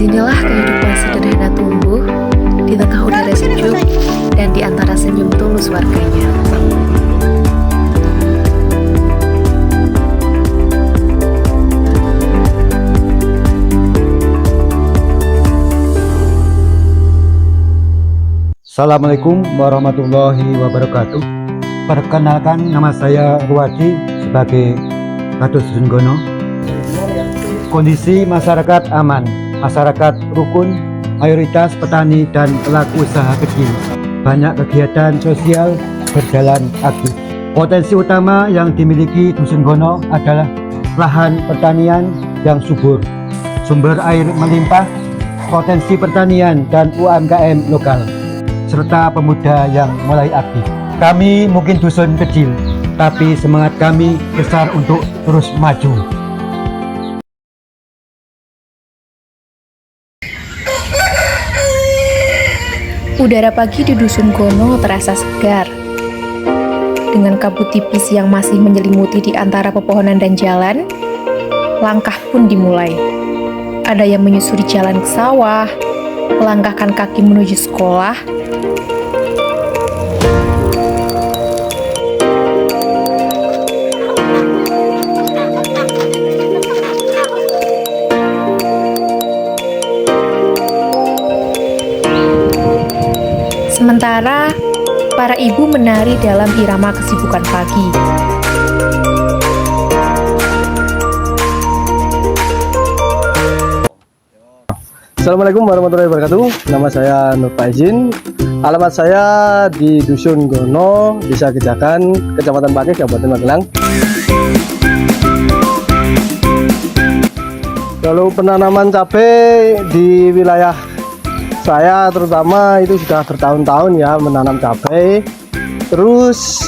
Beginilah kehidupan sederhana tumbuh di tengah udara sejuk dan di antara senyum tulus warganya. Assalamualaikum warahmatullahi wabarakatuh. Perkenalkan, nama saya Ruwadi sebagai Gatot Sunggono. Kondisi masyarakat aman, masyarakat rukun, mayoritas petani dan pelaku usaha kecil. Banyak kegiatan sosial berjalan aktif. Potensi utama yang dimiliki Dusun Gono adalah lahan pertanian yang subur, sumber air melimpah, potensi pertanian dan UMKM lokal, serta pemuda yang mulai aktif. Kami mungkin dusun kecil, tapi semangat kami besar untuk terus maju. Udara pagi di Dusun Gono terasa segar. Dengan kabut tipis yang masih menyelimuti di antara pepohonan dan jalan, langkah pun dimulai. Ada yang menyusuri jalan ke sawah, melangkahkan kaki menuju sekolah. Sementara para ibu menari dalam irama kesibukan pagi. Assalamualaikum warahmatullahi wabarakatuh. Nama saya Nur Faizin. Alamat saya di Dusun Gono, Desa Gejakan, Kecamatan Pakis, Kabupaten Magelang. Kalau penanaman cabai di wilayah saya terutama itu sudah bertahun-tahun ya menanam cabai. Terus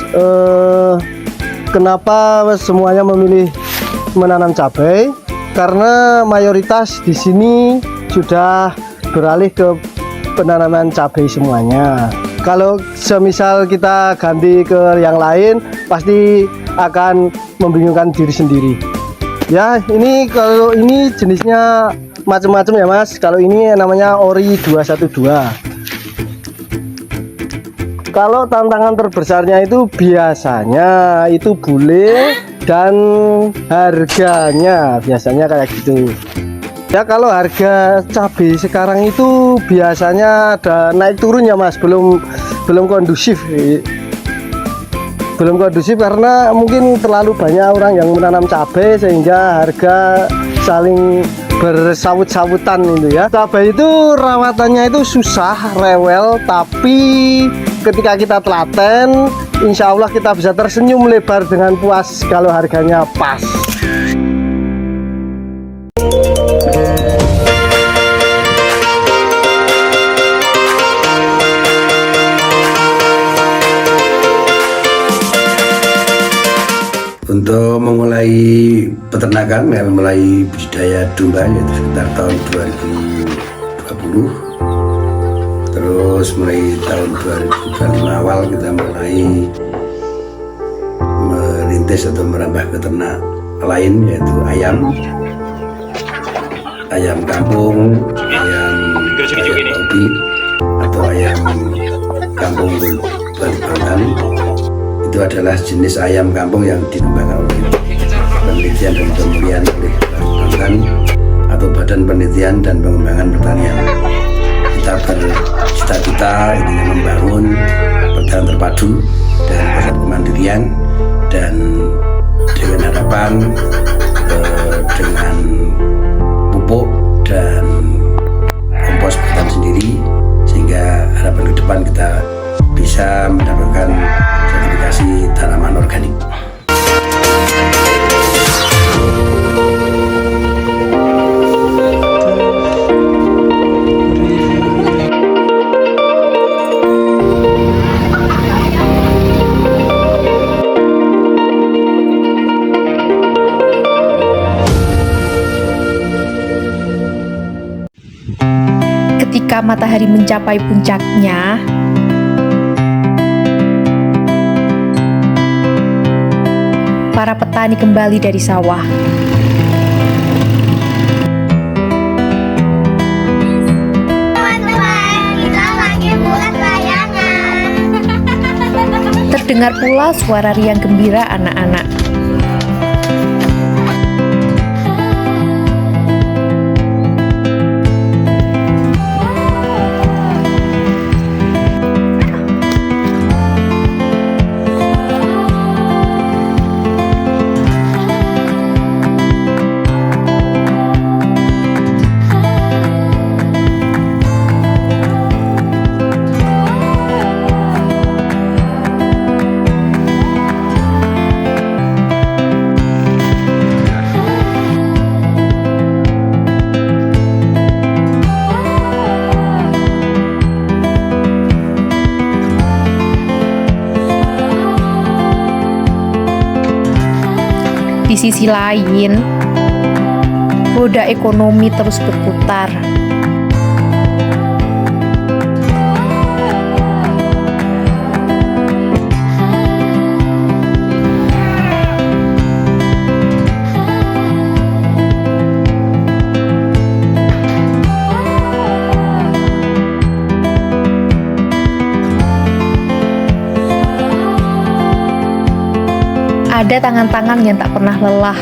kenapa semuanya memilih menanam cabai? Karena mayoritas di sini sudah beralih ke penanaman cabai semuanya. Kalau semisal kita ganti ke yang lain, pasti akan membingungkan diri sendiri. Ya, ini kalau ini jenisnya macam-macam ya Mas. Kalau ini namanya Ori 212. Kalau tantangan terbesarnya itu biasanya itu bule dan harganya biasanya kayak gitu. Ya, kalau harga cabai sekarang itu biasanya ada naik turun ya Mas, belum kondusif. Belum kondusif karena mungkin terlalu banyak orang yang menanam cabai sehingga harga saling bersawut-sawutan itu ya. Cabai itu rawatannya itu susah, rewel, tapi ketika kita telaten, insya Allah kita bisa tersenyum lebar dengan puas kalau harganya pas. Untuk memulai peternakan, mulai budidaya domba yaitu sekitar tahun 2020. Terus mulai tahun 2025 awal kita mulai merintis atau merambah ke ternak lain yaitu ayam kampung, ayam hobi atau ayam kampung Bali. Itu adalah jenis ayam kampung yang dikembangkan oleh penelitian dan pemeliharaan oleh Badan atau Badan Penelitian dan Pengembangan Pertanian. Kita bercita-cita intinya membangun pertanian terpadu dan pusat kemandirian, dan dengan harapan dengan pupuk dan kompos buatan sendiri, sehingga harapan ke depan kita bisa mendapatkan sertifikasi tanaman organik. Ketika matahari mencapai puncaknya, para petani kembali dari sawah. Terdengar pula suara riang gembira anak-anak. Di sisi lain, roda ekonomi terus berputar. Ada tangan-tangan yang tak pernah lelah.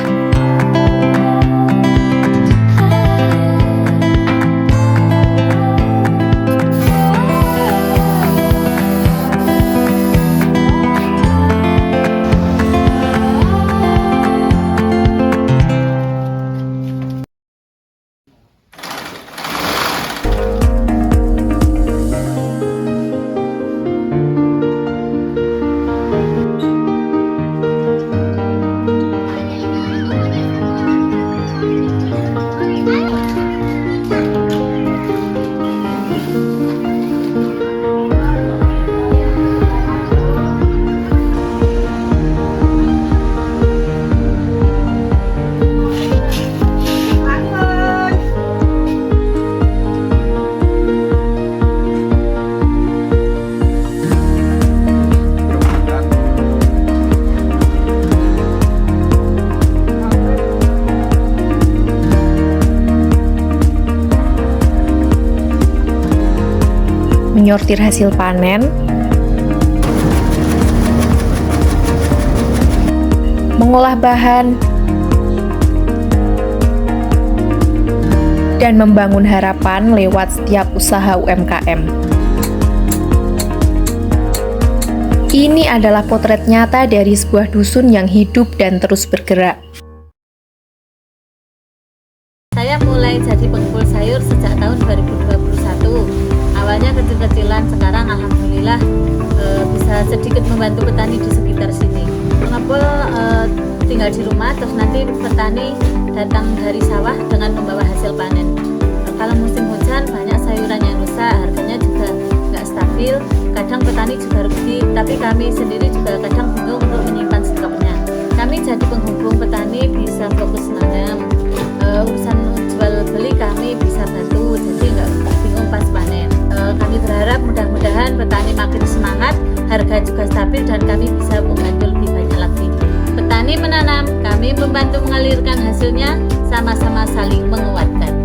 Menyortir hasil panen, mengolah bahan, dan membangun harapan lewat setiap usaha UMKM. Ini adalah potret nyata dari sebuah dusun yang hidup dan terus bergerak. Saya mulai jadi pengumpul sayur sejak tahun 2021. Awalnya kecil-kecilan, sekarang alhamdulillah bisa sedikit membantu petani di sekitar sini. Pengepul tinggal di rumah, terus nanti petani datang dari sawah dengan membawa hasil panen. Kalau musim hujan banyak sayuran yang rusak, harganya juga nggak stabil. Kadang petani juga rugi, tapi kami sendiri juga kadang bingung untuk menyimpan stoknya. Kami jadi penghubung petani, bisa fokus nanam. Urusan jual beli kami bisa bantu, jadi nggak bingung pas panen. Kami berharap mudah-mudahan petani makin semangat, harga juga stabil, dan kami bisa membantu lebih banyak lagi. Petani menanam, kami membantu mengalirkan hasilnya, sama-sama saling menguatkan.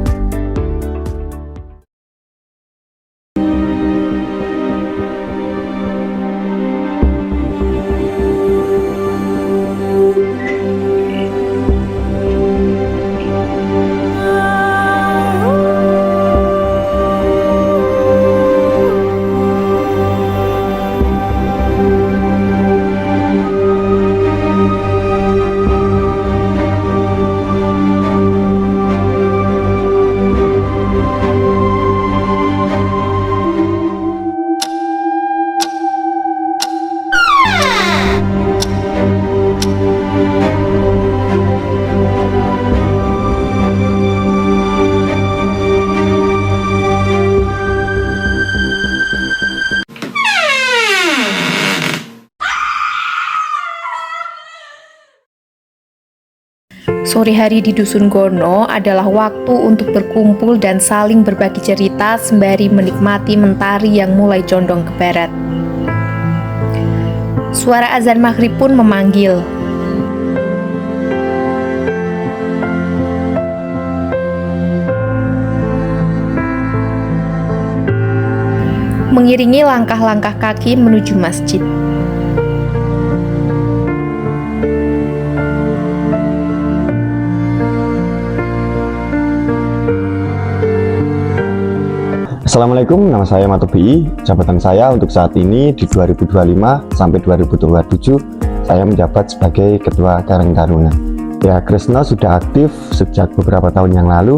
Sore hari di Dusun Gono adalah waktu untuk berkumpul dan saling berbagi cerita sembari menikmati mentari yang mulai condong ke barat. Suara azan maghrib pun memanggil. Mengiringi langkah-langkah kaki menuju masjid. Assalamualaikum, nama saya Mato BI. Jabatan saya untuk saat ini di 2025 sampai 2027 saya menjabat sebagai Ketua Karang Taruna. Ya, Kresna sudah aktif sejak beberapa tahun yang lalu,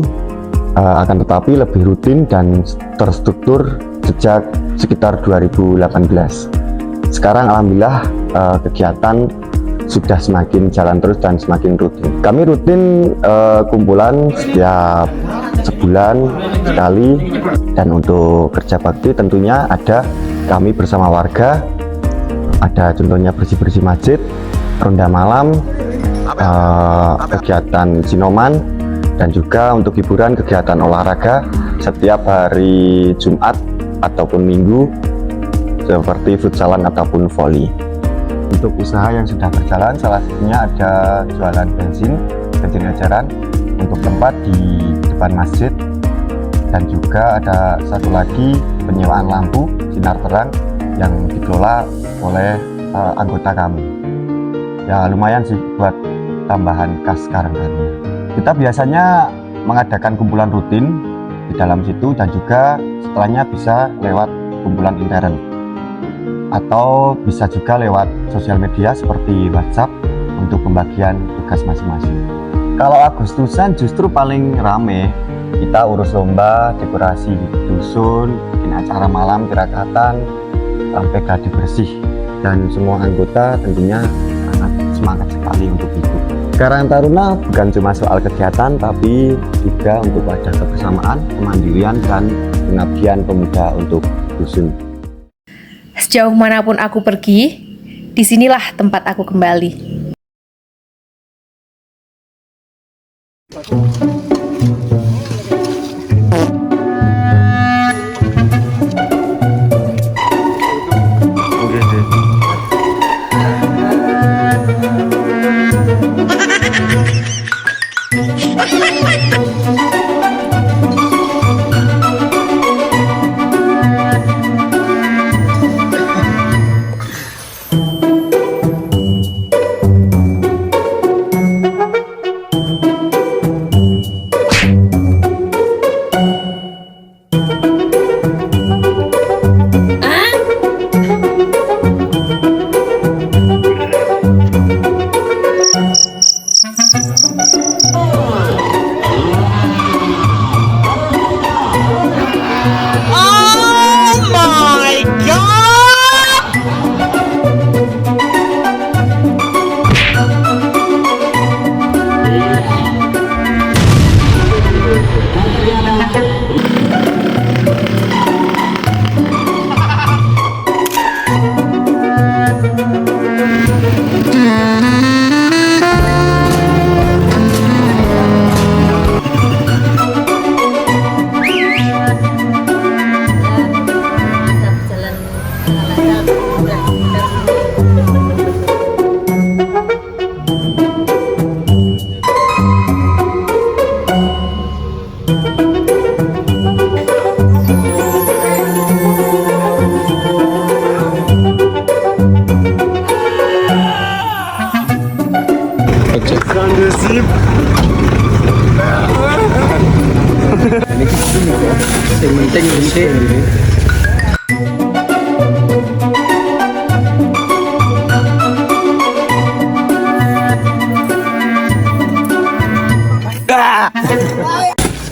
akan tetapi lebih rutin dan terstruktur sejak sekitar 2018. Sekarang alhamdulillah kegiatan sudah semakin jalan terus dan semakin rutin. Kami rutin kumpulan setiap sebulan sekali, dan untuk kerja bakti tentunya ada kami bersama warga, ada contohnya bersih-bersih masjid, ronda malam, kegiatan sinoman, dan juga untuk hiburan kegiatan olahraga setiap hari Jumat ataupun Minggu seperti futsalan ataupun voli. Untuk usaha yang sudah berjalan, salah satunya ada jualan bensin eceran untuk tempat di depan masjid, dan juga ada satu lagi penyewaan lampu sinar terang yang dikelola oleh anggota kami. Ya lumayan sih buat tambahan kas Karang Taruna. Kita biasanya mengadakan kumpulan rutin di dalam situ, dan juga setelahnya bisa lewat kumpulan intern atau bisa juga lewat sosial media seperti WhatsApp untuk pembagian tugas masing-masing. Kalau Agustusan justru paling rame, kita urus lomba, dekorasi di dusun, bikin acara malam tirakatan, sampai gladi bersih, dan semua anggota tentunya sangat semangat sekali untuk ikut. Karang Taruna bukan cuma soal kegiatan, tapi juga untuk ada kebersamaan, kemandirian, dan pengabdian pemuda untuk dusun. Sejauh manapun aku pergi, disinilah tempat aku kembali.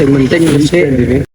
Yang penting